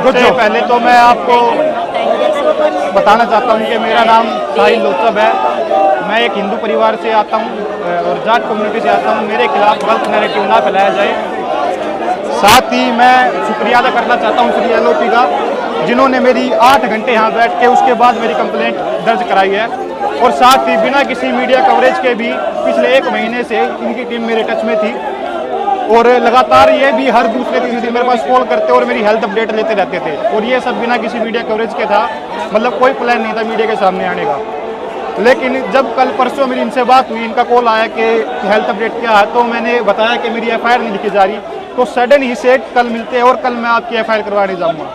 सबसे पहले तो मैं आपको बताना चाहता हूँ कि मेरा नाम साहिल लोचब है। मैं एक हिंदू परिवार से आता हूँ और जाट कम्युनिटी से आता हूँ। मेरे खिलाफ गलत नैरेटिव ना फैलाया जाए। साथ ही मैं शुक्रिया अदा करना चाहता हूँ श्री LOP का, जिन्होंने मेरी 8 घंटे यहाँ बैठ के उसके बाद मेरी कंप्लेंट दर्ज कराई है। और साथ ही बिना किसी मीडिया कवरेज के भी पिछले 1 महीने से इनकी टीम मेरे टच में थी और लगातार ये भी हर दूसरे तीसरे दिन मेरे पास कॉल करते और मेरी हेल्थ अपडेट लेते रहते थे। और ये सब बिना किसी मीडिया कवरेज के था, मतलब कोई प्लान नहीं था मीडिया के सामने आने का। लेकिन जब कल परसों मेरी इनसे बात हुई, इनका कॉल आया कि हेल्थ अपडेट क्या है, तो मैंने बताया कि मेरी FIR नहीं लिखी जा रही। तो सडन ही से कल मिलते हैं और कल मैं आपकी FIR करवाने जाऊँगा।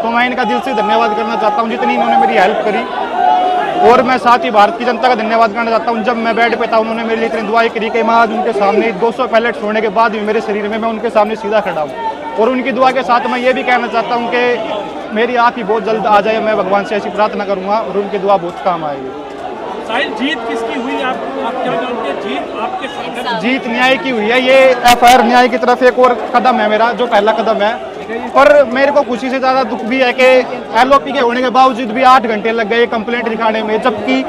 तो मैं इनका दिल से धन्यवाद करना चाहता हूँ जितनी इन्होंने मेरी हेल्प करी। और मैं साथ ही भारत की जनता का धन्यवाद करना चाहता हूँ। जब मैं बेड पे था उन्होंने मेरे लिए इतनी दुआएं करी कि मैं आज उनके सामने 200 पैलेट्स होने के बाद भी मेरे शरीर में मैं उनके सामने सीधा खड़ा हूँ। और उनकी दुआ के साथ मैं ये भी कहना चाहता हूँ कि मेरी आँख ही बहुत जल्द आ जाए। मैं भगवान से ऐसी प्रार्थना करूँगा और उनकी दुआ बहुत काम आएगी। साहिल, जीत किसकी हुई? आप क्या जानते हैं? जीत आपके साथ? जीत न्याय की हुई है। ये FIR न्याय की तरफ एक और कदम है मेरा, जो पहला कदम है। पर मेरे को खुशी से ज़्यादा दुख भी है कि LOP के होने के बावजूद भी 8 घंटे लग गए कंप्लेंट लिखाने में, जबकि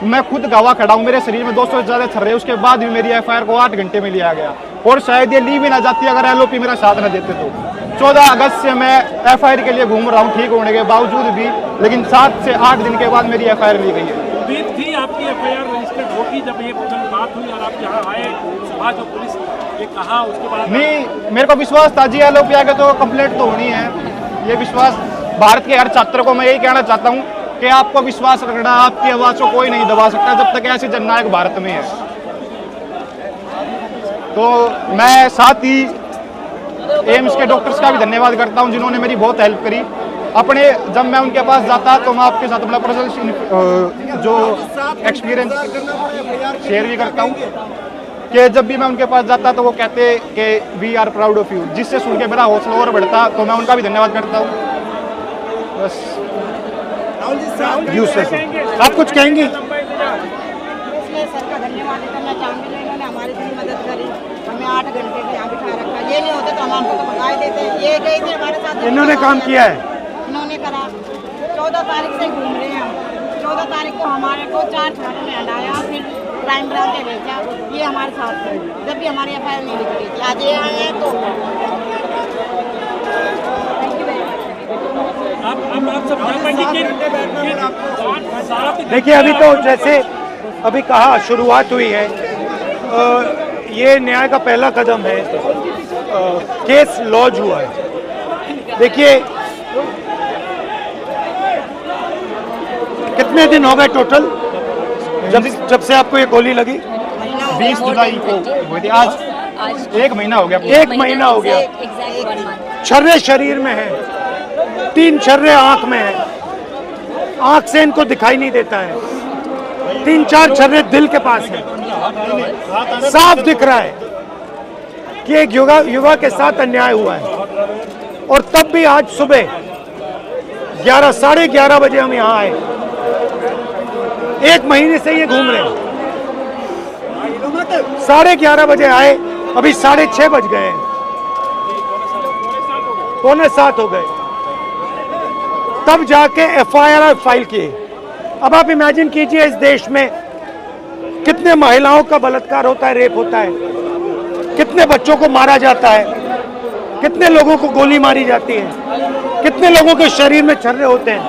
मैं खुद गवाह खड़ा हूँ। मेरे शरीर में 200 से ज़्यादा छर्रे, उसके बाद भी मेरी FIR को 8 घंटे में लिया गया। और शायद ये ली भी ना जाती अगर LOP मेरा साथ न देते तो। 14 अगस्त से मैं FIR के लिए घूम रहा हूँ ठीक होने के बावजूद भी, लेकिन 7 से 8 दिन के बाद मेरी FIR ली गई है। उम्मीद थी आपकी FIR रजिस्टर्ड होगी जब ये बात हुई और आप यहाँ आए, सुबह जो पुलिस ये कहा उसके बाद? नहीं, मेरे को विश्वास था जी LOP आगे तो कंप्लेंट तो होनी है। ये विश्वास भारत के हर छात्र को मैं यही कहना चाहता हूँ कि आपको विश्वास रखना, आपकी आवाज़ को कोई नहीं दबा सकता जब तक ऐसी जननायक भारत में है। तो मैं साथ ही एम्स के डॉक्टर्स का भी धन्यवाद करता हूँ जिन्होंने मेरी बहुत हेल्प करी। अपने जब मैं उनके पास जाता तो मैं आपके साथ अपना पर्सनल जो एक्सपीरियंस शेयर भी करता हूँ कि जब भी मैं उनके पास जाता तो वो कहते कि we are proud of you, जिससे सुन के मेरा हौसला और बढ़ता। तो मैं उनका भी धन्यवाद करता हूँ। बस आप कुछ कहेंगे? सर का धन्यवाद करना चाहूँगी, इन्होंने हमारी इतनी मदद करी। हमें 8 घंटे के यहाँ बिठा रखा। ये नहीं होता तो हम आपको तो भगा देते। ये गए थे हमारे साथ, इन्होंने काम किया है, इन्होंने करा। 14 तारीख से घूम रहे हैं हम। 14 तारीख को हमारे को 4 थानों में हटाया, फिर क्राइम ब्रांच में भेजा। ये हमारे साथ थे जब भी हमारी FIR नहीं लिखी थी। आज ये आए हैं तो आप सब देखिए, अभी तो जैसे अभी कहा शुरुआत हुई है, ये न्याय का पहला कदम है। केस लॉन्च हुआ है। देखिए, कितने दिन हो गए टोटल जब से आपको ये गोली लगी? 20 जुलाई को हुई थी। आज 1 महीना हो गया। 1 महीना हो गया। छर्रे शरीर में है, 3 छर्रे आंख में है। आंख से इनको दिखाई नहीं देता है। 3-4 छर्रे दिल के पास है। साफ दिख रहा है कि एक युवा के साथ अन्याय हुआ है। और तब भी आज सुबह 11, 11:30 बजे हम यहाँ आए। 1 महीने से ये घूम रहे हैं। 11:30 बजे आए, अभी 6:30 बज गए हैं, 6:45 हो गए, तब जाके FIR फाइल किए। अब आप इमेजिन कीजिए, इस देश में कितने महिलाओं का बलात्कार होता है, रेप होता है, कितने बच्चों को मारा जाता है, कितने लोगों को गोली मारी जाती है, कितने लोगों के शरीर में छर्रे होते हैं।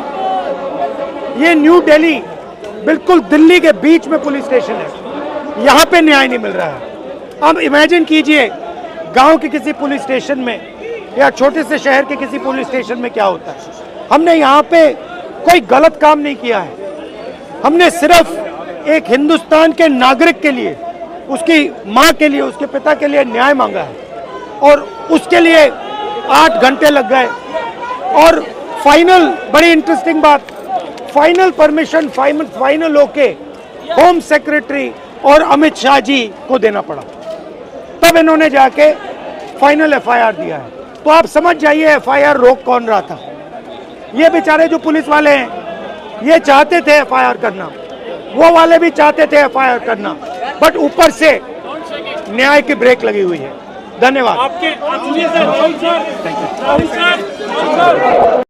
ये न्यू दिल्ली, बिल्कुल दिल्ली के बीच में पुलिस स्टेशन है। यहाँ पे न्याय नहीं मिल रहा है। अब इमेजिन कीजिए, गांव के किसी पुलिस स्टेशन में या छोटे से शहर के किसी पुलिस स्टेशन में क्या होता है। हमने यहाँ पे कोई गलत काम नहीं किया है। हमने सिर्फ एक हिंदुस्तान के नागरिक के लिए, उसकी माँ के लिए, उसके पिता के लिए न्याय मांगा है और उसके लिए 8 घंटे लग गए। और फाइनल, बड़ी इंटरेस्टिंग बात, फाइनल परमिशन फाइनल होके होम सेक्रेटरी और अमित शाह जी को देना पड़ा, तब इन्होंने जाके फाइनल FIR दिया है। तो आप समझ जाइए FIR रोक कौन रहा था। ये बेचारे जो पुलिस वाले हैं, ये चाहते थे FIR करना, वो वाले भी चाहते थे FIR करना, बट ऊपर से न्याय की ब्रेक लगी हुई है। धन्यवाद। आपके राहुल सर